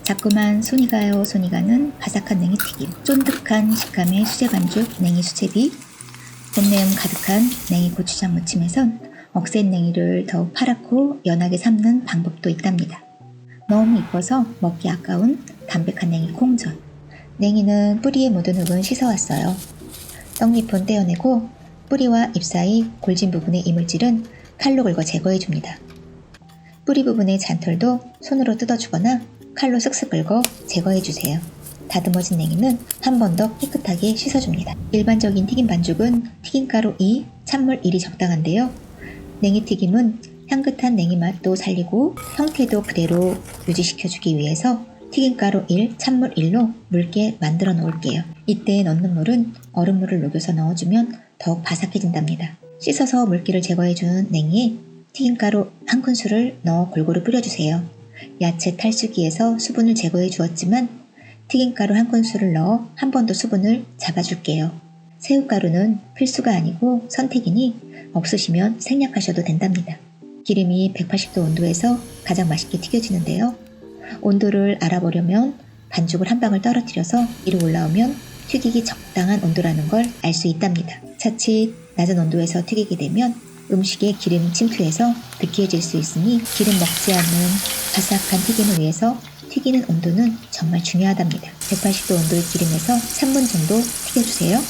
자꾸만 손이 가요 손이 가는 바삭한 냉이튀김, 쫀득한 식감의 수제반죽 냉이 수제비, 봄내음 가득한 냉이 고추장 무침에선 억센 냉이를 더욱 파랗고 연하게 삶는 방법도 있답니다. 너무 이뻐서 먹기 아까운 담백한 냉이 콩전. 냉이는 뿌리에 묻은 흙은 씻어왔어요. 떡잎은 떼어내고 뿌리와 잎 사이 골진 부분의 이물질은 칼로 긁어 제거해줍니다. 뿌리 부분의 잔털도 손으로 뜯어주거나 칼로 쓱쓱 긁어 제거해주세요. 다듬어진 냉이는 한 번 더 깨끗하게 씻어줍니다. 일반적인 튀김 반죽은 튀김가루 2, 찬물 1이 적당한데요. 냉이튀김은 향긋한 냉이 맛도 살리고 형태도 그대로 유지시켜주기 위해서 튀김가루 1, 찬물 1로 묽게 만들어 놓을게요. 이때 넣는 물은 얼음물을 녹여서 넣어주면 더욱 바삭해진답니다. 씻어서 물기를 제거해준 냉이에 튀김가루 1큰술을 넣어 골고루 뿌려주세요. 야채 탈수기에서 수분을 제거해 주었지만 튀김가루 1큰술을 넣어 한 번 더 수분을 잡아줄게요. 새우가루는 필수가 아니고 선택이니 없으시면 생략하셔도 된답니다. 기름이 180도 온도에서 가장 맛있게 튀겨지는데요. 온도를 알아보려면 반죽을 한 방울 떨어뜨려서 위로 올라오면 튀기기 적당한 온도라는 걸 알 수 있답니다. 자칫 낮은 온도에서 튀기게 되면 음식에 기름이 침투해서 느끼해질 수 있으니 기름 먹지 않는 바삭한 튀김을 위해서 튀기는 온도는 정말 중요하답니다. 180도 온도의 기름에서 3분 정도 튀겨주세요.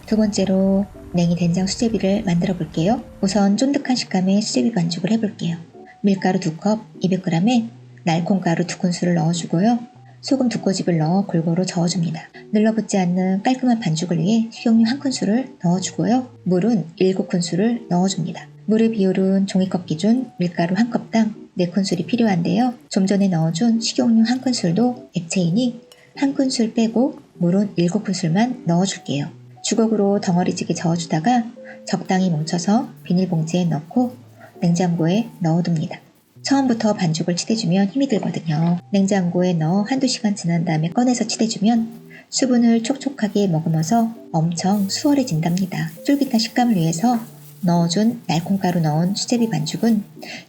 두 번째로 냉이 된장 수제비를 만들어 볼게요. 우선 쫀득한 식감의 수제비 반죽을 해볼게요. 밀가루 2컵 200g에 날콩가루 2큰술을 넣어주고요. 소금 2꼬집을 넣어 골고루 저어줍니다. 늘러붙지 않는 깔끔한 반죽을 위해 식용유 1큰술을 넣어주고요. 물은 7큰술을 넣어줍니다. 물의 비율은 종이컵 기준 밀가루 1컵당 4큰술이 필요한데요. 좀 전에 넣어준 식용유 1큰술도 액체이니 1큰술 빼고 물은 7큰술만 넣어줄게요. 주걱으로 덩어리지게 저어주다가 적당히 뭉쳐서 비닐봉지에 넣고 냉장고에 넣어둡니다. 처음부터 반죽을 치대주면 힘이 들거든요. 냉장고에 넣어 한두 시간 지난 다음에 꺼내서 치대주면 수분을 촉촉하게 머금어서 엄청 수월해진답니다. 쫄깃한 식감을 위해서 넣어준 날콩가루 넣은 수제비 반죽은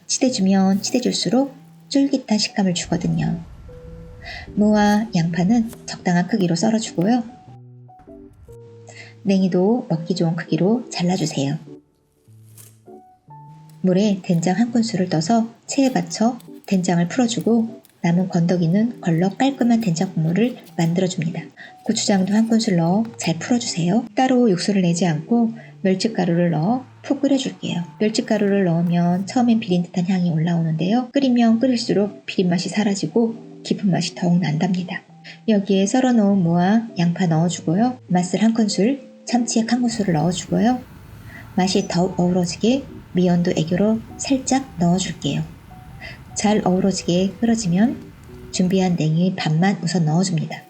치대주면 치대줄수록 쫄깃한 식감을 주거든요. 무와 양파는 적당한 크기로 썰어주고요. 냉이도 먹기 좋은 크기로 잘라주세요. 물에 된장 1큰술을 떠서 체에 받쳐 된장을 풀어주고 남은 건더기는 걸러 깔끔한 된장 국물을 만들어줍니다. 고추장도 1큰술 넣어 잘 풀어주세요. 따로 육수를 내지 않고 멸치가루를 넣어 푹 끓여줄게요. 멸치가루를 넣으면 처음엔 비린 듯한 향이 올라오는데요. 끓이면 끓일수록 비린 맛이 사라지고 깊은 맛이 더욱 난답니다. 여기에 썰어놓은 무와 양파 넣어주고요. 맛술 1큰술, 참치액 1큰술을 넣어주고요. 맛이 더욱 어우러지게 미연도 애교로 살짝 넣어줄게요. 잘 어우러지게 끓어지면 준비한 냉이 반만 우선 넣어줍니다.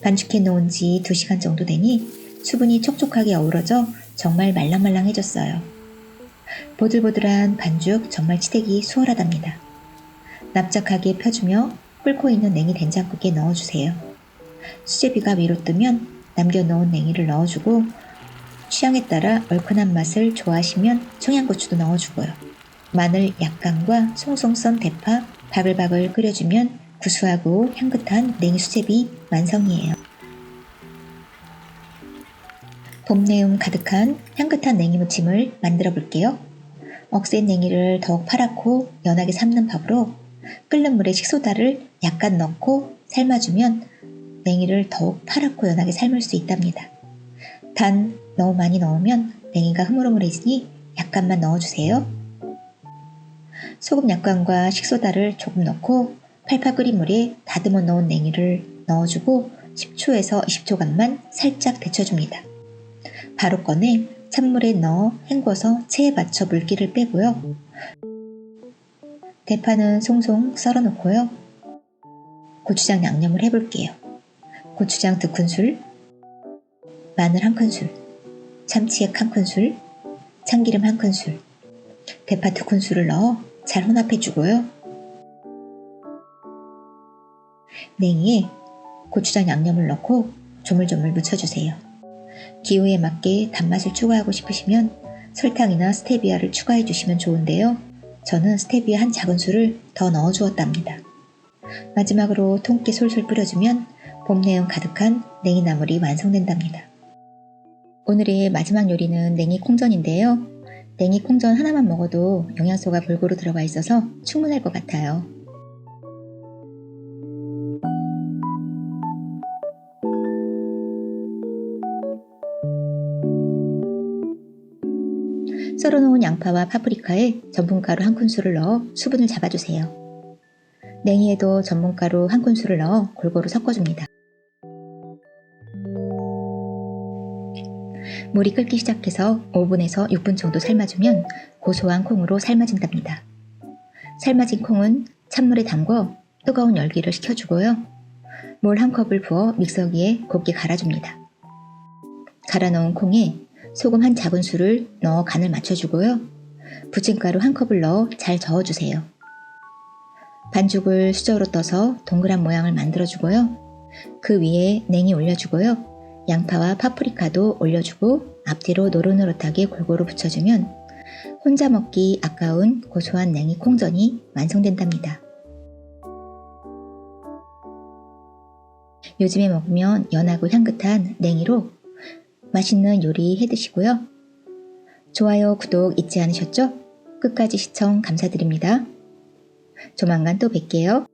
반죽해 놓은 지 2시간 정도 되니 수분이 촉촉하게 어우러져 정말 말랑말랑해졌어요. 보들보들한 반죽 정말 치대기 수월하답니다. 납작하게 펴주며 끓고 있는 냉이 된장국에 넣어주세요. 수제비가 위로 뜨면 남겨놓은 냉이를 넣어주고 취향에 따라 얼큰한 맛을 좋아하시면 청양고추도 넣어주고요. 마늘 약간과 송송 썬 대파 바글바글 끓여주면 구수하고 향긋한 냉이 수제비 완성이에요. 봄내음 가득한 향긋한 냉이 무침을 만들어 볼게요. 억센 냉이를 더욱 파랗고 연하게 삶는 법으로 끓는 물에 식소다를 약간 넣고 삶아주면 냉이를 더욱 파랗고 연하게 삶을 수 있답니다. 단 너무 많이 넣으면 냉이가 흐물흐물해지니 약간만 넣어주세요. 소금 약간과 식소다를 조금 넣고 팔팔 끓인 물에 다듬어 놓은 냉이를 넣어주고 10초에서 20초간만 살짝 데쳐줍니다. 바로 꺼내 찬물에 넣어 헹궈서 체에 받쳐 물기를 빼고요. 대파는 송송 썰어 놓고요. 고추장 양념을 해볼게요. 고추장 2큰술, 마늘 1큰술, 참치액 1큰술, 참기름 1큰술, 대파 2큰술을 넣어 잘 혼합해주고요. 냉이에 고추장 양념을 넣고 조물조물 묻혀주세요. 기호에 맞게 단맛을 추가하고 싶으시면 설탕이나 스테비아를 추가해주시면 좋은데요. 저는 스테비아 한 작은술을 더 넣어주었답니다. 마지막으로 통깨 솔솔 뿌려주면 봄 내음 가득한 냉이나물이 완성된답니다. 오늘의 마지막 요리는 냉이 콩전인데요. 냉이 콩전 하나만 먹어도 영양소가 골고루 들어가 있어서 충분할 것 같아요. 썰어놓은 양파와 파프리카에 전분가루 1큰술을 넣어 수분을 잡아주세요. 냉이에도 전분가루 1큰술을 넣어 골고루 섞어줍니다. 물이 끓기 시작해서 5분에서 6분 정도 삶아주면 고소한 콩으로 삶아진답니다. 삶아진 콩은 찬물에 담궈 뜨거운 열기를 식혀주고요. 물 1컵을 부어 믹서기에 곱게 갈아줍니다. 갈아놓은 콩에 소금 1작은술을 넣어 간을 맞춰주고요. 부침가루 1컵을 넣어 잘 저어주세요. 반죽을 수저로 떠서 동그란 모양을 만들어주고요. 그 위에 냉이 올려주고요. 양파와 파프리카도 올려주고 앞뒤로 노릇노릇하게 골고루 붙여주면 혼자 먹기 아까운 고소한 냉이 콩전이 완성된답니다. 요즘에 먹으면 연하고 향긋한 냉이로 맛있는 요리 해드시고요. 좋아요, 구독 잊지 않으셨죠? 끝까지 시청 감사드립니다. 조만간 또 뵐게요.